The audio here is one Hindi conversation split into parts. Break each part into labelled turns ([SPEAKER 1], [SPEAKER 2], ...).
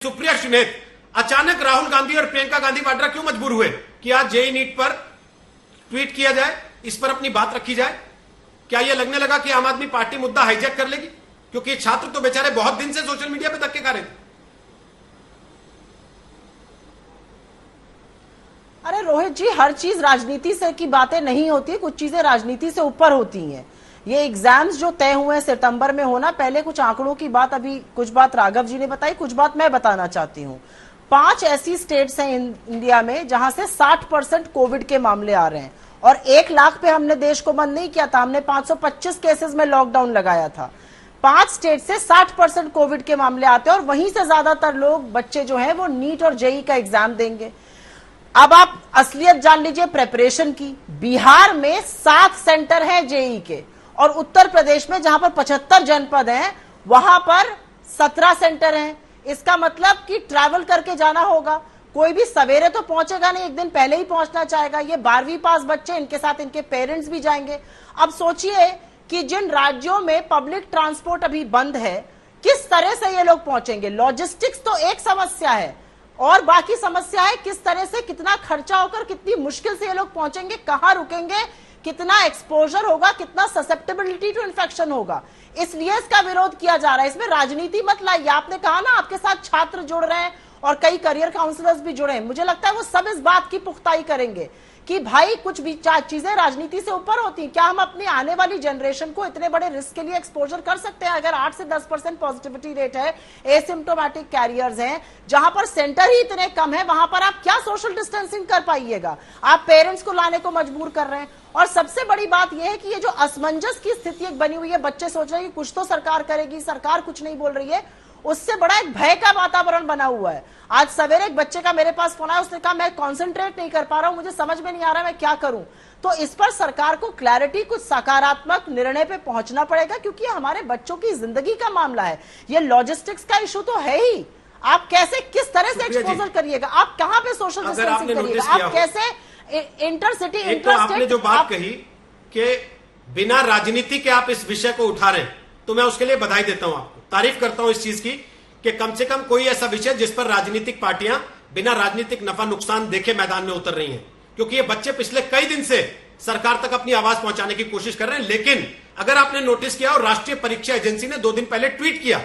[SPEAKER 1] सुप्रिया सुनेत, अचानक राहुल गांधी और प्रियंका गांधी वाड्रा क्यों मजबूर हुए कि आज जेई नीट पर ट्वीट किया जाए, इस पर अपनी बात रखी जाए? क्या यह लगने लगा कि आम आदमी पार्टी मुद्दा हाईजैक कर लेगी? क्योंकि छात्र तो बेचारे बहुत दिन से सोशल मीडिया पे धक्के खा रहे थे।
[SPEAKER 2] अरे रोहित जी, हर चीज राजनीति से की बातें नहीं होती, कुछ चीजें राजनीति से ऊपर होती हैं। ये एग्जाम्स जो तय हुए हैं सितंबर में होना, पहले कुछ आंकड़ों की बात, अभी कुछ बात राघव जी ने बताई, कुछ बात मैं बताना चाहती हूँ। 5 ऐसी स्टेट्स हैं इंडिया में जहां से 60% कोविड के मामले आ रहे हैं, और 1 लाख पे हमने देश को बंद नहीं किया था, हमने 525 केसेस में लॉकडाउन लगाया था। 5 स्टेट से 60% कोविड के मामले आते हैं, और वहीं से ज्यादातर लोग, बच्चे जो हैं वो नीट और जेई का एग्जाम देंगे। अब आप असलियत जान लीजिए प्रेपरेशन की। बिहार में 7 सेंटर हैं जेई के, और उत्तर प्रदेश में जहां पर 75 जनपद हैं वहां पर 17 सेंटर हैं। इसका मतलब कि ट्रैवल करके जाना होगा, कोई भी सवेरे तो पहुंचेगा नहीं, एक दिन पहले ही पहुंचना चाहेगा। ये 12वीं पास बच्चे, इनके साथ इनके पेरेंट्स भी जाएंगे। अब सोचिए कि जिन राज्यों में पब्लिक ट्रांसपोर्ट अभी बंद है, किस तरह से ये लोग पहुंचेंगे। लॉजिस्टिक्स तो एक समस्या है, और बाकी समस्या है किस तरह से, कितना खर्चा होकर, कितनी मुश्किल से ये लोग पहुंचेंगे, कहां रुकेंगे, कितना एक्सपोजर होगा, कितना ससेप्टेबिलिटी टू इन्फेक्शन होगा। इसलिए इसका विरोध किया जा रहा है। इसमें राजनीति मत लाइए। आपने कहा ना आपके साथ छात्र जुड़ रहे हैं और कई करियर काउंसलर्स भी जुड़े हैं, मुझे लगता है वो सब इस बात की पुख्ताई करेंगे कि भाई कुछ भी चीजें राजनीति से ऊपर होती हैं। क्या हम अपनी आने वाली जनरेशन को इतने बड़े रिस्क के लिए एक्सपोजर कर सकते हैं? अगर 8 से 10% पॉजिटिविटी रेट है, एसिम्प्टोमेटिक कैरियर्स हैं, जहां पर सेंटर ही इतने कम है, वहां पर आप क्या सोशल डिस्टेंसिंग कर पाइएगा? आप पेरेंट्स को लाने को मजबूर कर रहे हैं। और सबसे बड़ी बात यह है कि ये जो असमंजस की स्थिति एक बनी हुई है, बच्चे सोच रहे हैं कि कुछ तो सरकार करेगी, सरकार कुछ नहीं बोल रही है, उससे बड़ा एक भय का वातावरण बना हुआ है। आज सवेरे एक बच्चे का मेरे पास फोन आया, उसने कहा मैं कंसंट्रेट नहीं कर पा रहा हूं, मुझे समझ में नहीं आ रहा मैं क्या करूं। तो इस पर सरकार को क्लैरिटी, कुछ सकारात्मक निर्णय पे पहुंचना पड़ेगा, क्योंकि हमारे बच्चों की जिंदगी का मामला है। ये लॉजिस्टिक्स का इशू तो है ही। आप कैसे, किस तरह से एक्सपोजर करिएगा, आप कहां पे सोशल डिस्टेंसिंग करिएगा, आप कैसे इंटरसिटी इंटरस्टेट।
[SPEAKER 1] आपने जो बात कही कि बिना राजनीति के आप इस विषय को उठा रहे हैं, तो मैं उसके लिए बधाई देता हूं, आपको तारीफ करता हूं इस चीज की कि कम से कम कोई ऐसा विषय जिस पर राजनीतिक पार्टियां बिना राजनीतिक नफा नुकसान देखे मैदान में उतर रही हैं। क्योंकि ये बच्चे पिछले कई दिन से सरकार तक अपनी आवाज पहुंचाने की कोशिश कर रहे हैं। लेकिन अगर आपने नोटिस किया, और राष्ट्रीय परीक्षा एजेंसी ने 2 दिन पहले ट्वीट किया,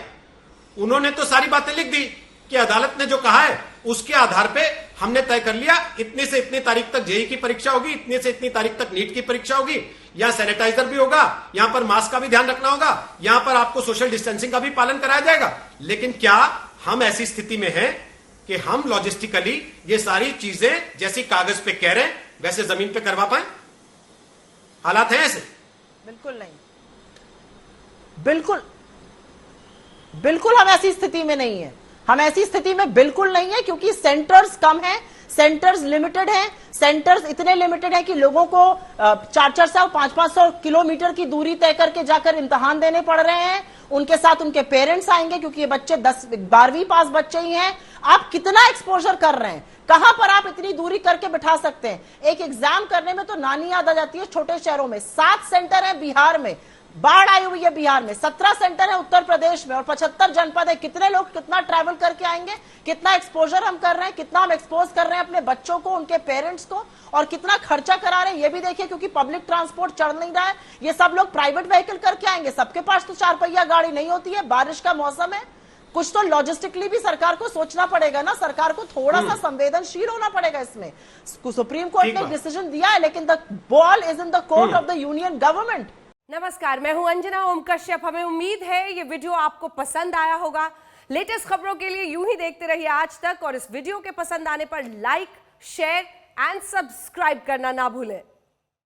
[SPEAKER 1] उन्होंने तो सारी बातें लिख दी कि अदालत ने जो कहा है उसके आधार पे हमने तय कर लिया, इतनी से इतनी तारीख तक जेई की परीक्षा होगी, इतनी से इतनी तारीख तक नीट की परीक्षा होगी, यहां सैनिटाइजर भी होगा, यहां पर मास्क का भी ध्यान रखना होगा, यहां पर आपको सोशल डिस्टेंसिंग का भी पालन कराया जाएगा। लेकिन क्या हम ऐसी स्थिति में हैं कि हम लॉजिस्टिकली ये सारी चीजें जैसी कागज पे कह रहे हैं वैसे जमीन पे करवा पाए? हालात हैं ऐसे?
[SPEAKER 2] बिल्कुल नहीं, बिल्कुल हम ऐसी स्थिति में नहीं है। हम ऐसी स्थिति में बिल्कुल नहीं है, क्योंकि सेंटर्स कम हैं, सेंटर्स लिमिटेड हैं। सेंटर्स इतने लिमिटेड है कि लोगों को 400-400 500-500 किलोमीटर की दूरी तय करके जाकर इम्तिहान देने पड़ रहे हैं। उनके साथ उनके पेरेंट्स आएंगे, क्योंकि ये बच्चे 10-12वीं पास बच्चे ही हैं। आप कितना एक्सपोजर कर रहे हैं, कहां पर आप इतनी दूरी करके बिठा सकते हैं? एक एग्जाम करने में तो नानी याद आ जाती है। छोटे शहरों में 7 सेंटर है, बिहार में बाढ़ आई हुई है, बिहार में 17 सेंटर है, उत्तर प्रदेश में, और 75 जनपद है। कितने लोग कितना ट्रैवल करके आएंगे? कितना एक्सपोजर हम कर रहे हैं, कितना हम एक्सपोज कर रहे हैं अपने बच्चों को, उनके पेरेंट्स को, और कितना खर्चा करा रहे हैं ये भी देखिए, क्योंकि पब्लिक ट्रांसपोर्ट चल नहीं रहा है। ये सब लोग प्राइवेट व्हीकल करके आएंगे, सबके पास तो 4 पहिया गाड़ी नहीं होती है, बारिश का मौसम है। कुछ तो लॉजिस्टिकली भी सरकार को सोचना पड़ेगा ना, सरकार को थोड़ा सा संवेदनशील होना पड़ेगा इसमें। सुप्रीम कोर्ट ने डिसीजन दिया है, लेकिन the ball is in the court of the union government.
[SPEAKER 3] नमस्कार, मैं हूं अंजना ओम कश्यप। हमें उम्मीद है ये वीडियो आपको पसंद आया होगा। लेटेस्ट खबरों के लिए यूं ही देखते रहिए आज तक, और इस वीडियो के पसंद आने पर लाइक, शेयर एंड सब्सक्राइब करना ना भूलें।